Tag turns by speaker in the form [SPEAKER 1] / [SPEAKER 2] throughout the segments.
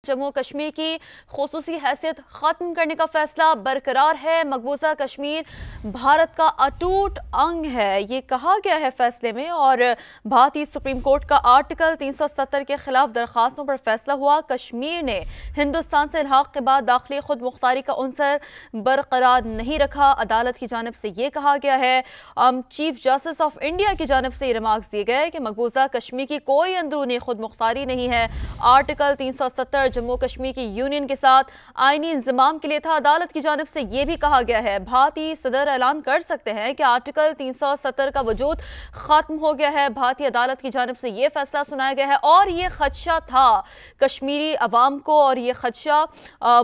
[SPEAKER 1] जम्मू कश्मीर की खुसूसी हैसियत खत्म करने का फैसला बरकरार है। मकबूजा कश्मीर भारत का अटूट अंग है, ये कहा गया है फैसले में। और भारतीय सुप्रीम कोर्ट का आर्टिकल 370 के खिलाफ दरखास्तों पर फैसला हुआ। कश्मीर ने हिंदुस्तान से इल्हाक के बाद दाखिली खुद मुख्तारी का उनसर बरकरार नहीं रखा। अदालत की जानिब से ये कहा गया है, चीफ जस्टिस ऑफ इंडिया की जानिब से रिमार्क्स दिए गए कि मकबूजा कश्मीर की कोई अंदरूनी खुद मुख्तारी नहीं है। आर्टिकल 370 जम्मू कश्मीर की यूनियन के साथ आईनी इंजमाम के लिए था। अदालत की जानिब से यह भी कहा गया है, भारतीय सदर ऐलान कर सकते हैं कि आर्टिकल 370 का वजूद खत्म हो गया है। भारतीय अदालत की जानिब से यह फैसला सुनाया गया है और ये खदशा था कश्मीरी अवाम को, और ये खदशा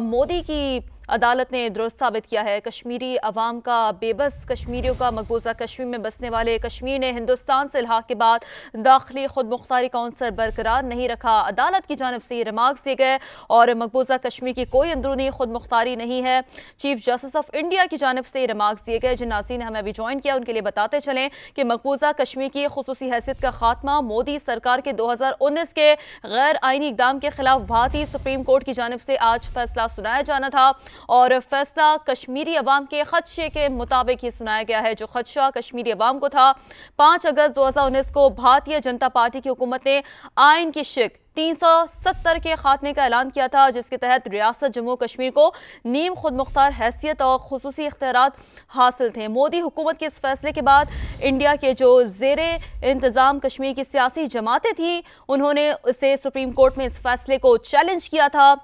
[SPEAKER 1] मोदी की अदालत ने दुरुस्त साबित किया है। कश्मीरी अवाम का, बेबस कश्मीरियों का, मकबूजा कश्मीर में बसने वाले कश्मीर ने हिंदुस्तान से इल्हाक के बाद दाखिली खुद मुख्तारी का उनसर बरकरार नहीं रखा। अदालत की जानिब से ये रिमार्क्स दिए गए और मकबूजा कश्मीर की कोई अंदरूनी खुद मुख्तारी नहीं है। चीफ जस्टिस ऑफ इंडिया की जानिब से रिमार्क्स दिए गए। जिन नाज़रीन ने हमें अभी ज्वाइन किया उनके लिए बताते चलें कि मकबूजा कश्मीर की खुसूसी हैसियत का खात्मा मोदी सरकार के 2019 के गैर आईनी इक़दाम के खिलाफ भारतीय सुप्रीम कोर्ट की जानिब से आज फैसला सुनाया जाना था और फैसला कश्मीरी अवाम के खदशे के मुताबिक ही सुनाया गया है। जो खदशा कश्मीरी अवाम को था, 5 अगस्त 2019 को भारतीय जनता पार्टी की हुकूमत ने आइन की शिक 370 के खात्मे का ऐलान किया था, जिसके तहत रियासत जम्मू कश्मीर को नीम खुद मुख्तार हैसियत और खुसूसी इख्तियारात हासिल थे। मोदी हुकूमत के इस फैसले के बाद इंडिया के जो ज़ेरे इंतज़ाम कश्मीर की सियासी जमातें थीं, उन्होंने इसे सुप्रीम कोर्ट में इस फैसले को चैलेंज किया था,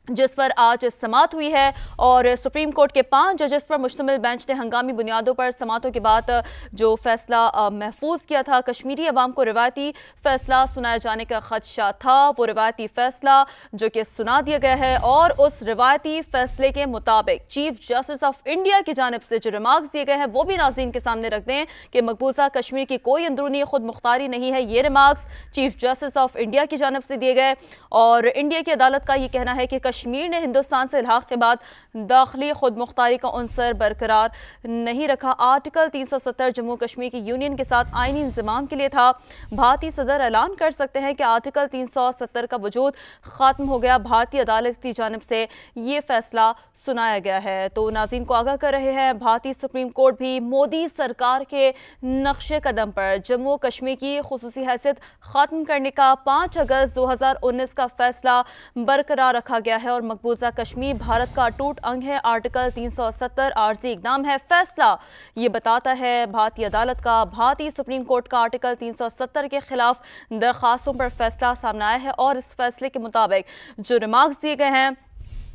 [SPEAKER 1] जिस पर आज समाअत हुई है। और सुप्रीम कोर्ट के 5 जजेस पर मुश्तमिल बेंच ने हंगामी बुनियादों पर समाअतों के बाद जो फैसला महफूज किया था। कश्मीरी अवाम को रिवायती फैसला सुनाए जाने का खदशा था, वो रिवायती फैसला जो कि सुना दिया गया है। और उस रिवायती फैसले के मुताबिक चीफ जस्टिस ऑफ इंडिया की जानिब से जो रिमार्क्स दिए गए हैं वो भी नाज़रीन के सामने रख दें कि मकबूजा कश्मीर की कोई अंदरूनी खुद मुख्तारी नहीं है। ये remarks chief justice of India की जानिब से दिए गए और इंडिया की अदालत का ये कहना है कि कश्मीर ने हिंदुस्तान से इल्हाक के बाद दाखिली खुद मुख्तारी का उनसर बरकरार नहीं रखा। आर्टिकल 370 जम्मू कश्मीर की यूनियन के साथ आईनी इंजमाम के लिए था। भारतीय सदर ऐलान कर सकते हैं कि आर्टिकल 370 का वजूद खत्म हो गया। भारतीय अदालत की जानिब से ये फैसला सुनाया गया है। तो नाज़रीन को आगाह कर रहे हैं, भारतीय सुप्रीम कोर्ट भी मोदी सरकार के नक्शे कदम पर जम्मू कश्मीर की खुसूसी हैसियत ख़त्म करने का 5 अगस्त 2019 का फैसला बरकरार रखा गया है और मकबूजा कश्मीर भारत का अटूट अंग है। आर्टिकल 370 आर्जी इक़दाम है। फैसला ये बताता है भारतीय अदालत का, भारतीय सुप्रीम कोर्ट का आर्टिकल 370 के खिलाफ दरखास्तों पर फैसला सामने आया है और इस फैसले के मुताबिक जो रिमार्क्स दिए गए हैं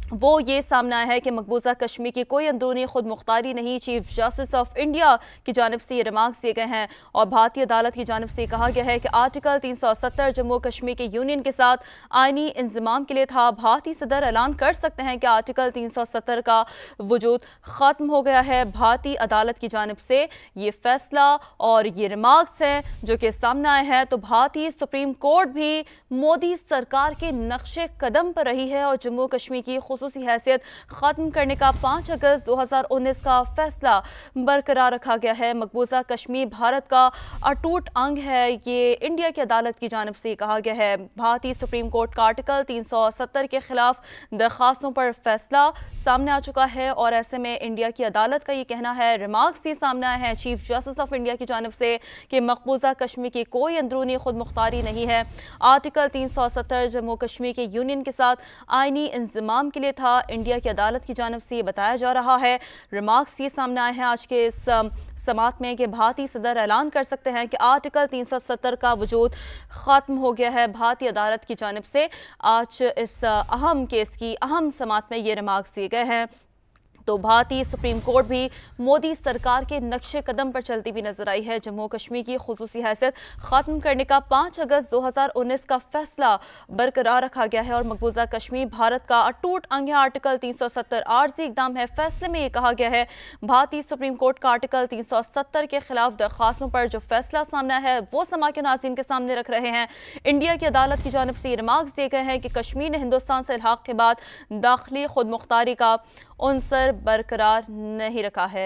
[SPEAKER 1] वो ये सामने आया है कि मकबूजा कश्मीर की कोई अंदरूनी खुद मुख्तारी नहीं। चीफ जस्टिस ऑफ इंडिया की जानिब से ये रिमार्क्स दिए गए हैं और भारतीय अदालत की जानिब से कहा गया है कि आर्टिकल 370 जम्मू कश्मीर के यूनियन के साथ आईनी इंजमाम के लिए था। भारतीय सदर ऐलान कर सकते हैं कि आर्टिकल 370 का वजूद ख़त्म हो गया है। भारतीय अदालत की जानिब से ये फैसला और ये रिमार्क्स हैं जो कि सामने आए हैं। तो भारतीय सुप्रीम कोर्ट भी मोदी सरकार के नक्शे कदम पर रही है और जम्मू कश्मीर की खुसूसी हैसियत ख़त्म करने का 5 अगस्त 2019 का फैसला बरकरार रखा गया है। मकबूजा कश्मीर भारत का अटूट अंग है, ये इंडिया की अदालत की जानिब से कहा गया है। भारतीय सुप्रीम कोर्ट का आर्टिकल 370 के खिलाफ दरखास्तों पर फैसला सामने आ चुका है और ऐसे में इंडिया की अदालत का ये कहना है, रिमार्क्स ये सामने आए हैं चीफ जस्टिस ऑफ इंडिया की जानिब से कि मकबूजा कश्मीर की कोई अंदरूनी खुद मुख्तारी नहीं है। आर्टिकल 370 जम्मू कश्मीर के यूनियन के साथ आईनी इंजमाम के लिए था। इंडिया की अदालत की जानिब से ये बताया जा रहा है, रिमार्क्स ये सामने आए हैं आज के इस समाअत में कि भारतीय सदर ऐलान कर सकते हैं कि आर्टिकल 370 का वजूद ख़त्म हो गया है। भारतीय अदालत की जानिब से आज इस अहम केस की अहम समाअत में ये रिमार्क्स दिए गए हैं। तो भारतीय सुप्रीम कोर्ट भी मोदी सरकार के नक्शे कदम पर चलती हुई नजर आई है। जम्मू कश्मीर की खुसूसी हैसियत ख़त्म करने का 5 अगस्त 2019 का फैसला बरकरार रखा गया है और मकबूजा कश्मीर भारत का अटूट अंग है। आर्टिकल 370 आर्जी इक़दाम है। फैसले में ये कहा गया है, भारतीय सुप्रीम कोर्ट का आर्टिकल 370 के खिलाफ दरखास्तों पर जो फैसला सामने है वो समा के नाज़रीन के सामने रख रहे हैं। इंडिया की अदालत की जानिब से रिमार्क्स दिए गए हैं कि कश्मीर ने हिंदुस्तान से इल्हाक के बाद दाखिली खुद मुख्तारी का उनसर बरकरार नहीं रखा है।